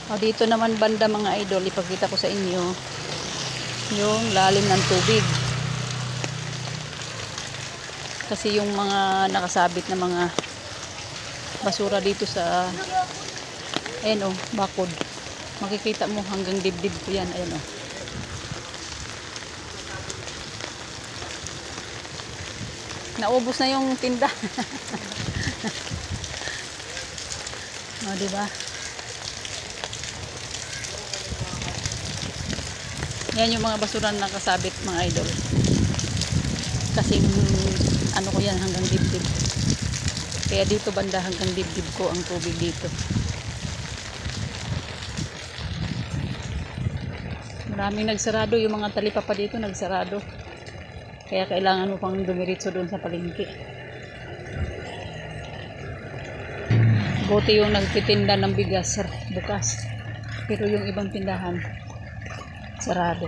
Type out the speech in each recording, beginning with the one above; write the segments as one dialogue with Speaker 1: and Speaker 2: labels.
Speaker 1: O, dito naman banda mga idol, ipakita ko sa inyo yung lalim ng tubig. Kasi yung mga nakasabit na mga basura dito sa ayan o, bakod. Makikita mo hanggang dibdib ko yan. Ayan o. Naubos na yung tinda. O, diba? Yan yung mga basura na nakasabit mga idol. Kasing ano ko yan hanggang dibdib. Kaya dito banda hanggang dibdib ko ang tubig dito. Maraming nagsarado. Yung mga talipapa dito nagsarado. Kaya kailangan mo pang dumiritso doon sa palengke. Buti yung nagtitinda ng bigas bukas. Pero yung ibang tindahan sarado.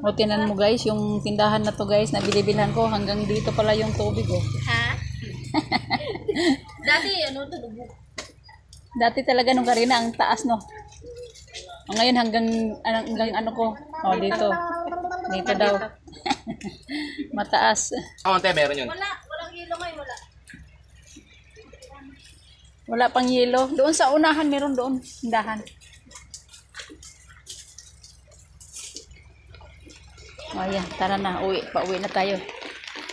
Speaker 1: O, tinan mo guys, yung tindahan na to guys, na bilibilhan ko, hanggang dito pala yung tubig oh.
Speaker 2: Ha? Dati ano to, lubog.
Speaker 1: Dati talaga nung karina ang taas no. O, ngayon hanggang ano ko. O, dito. Dito daw. Mataas.
Speaker 3: Oo, ante, meron yun.
Speaker 2: Walang hilo ngayon, wala.
Speaker 1: Wala pang yelo. Doon sa unahan, meron doon. Tindahan. O, ayan. Tara na. Pauwi na tayo.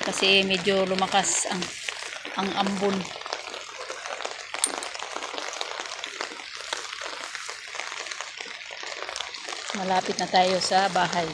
Speaker 1: Kasi medyo lumakas ang ambon. Malapit na tayo sa bahay.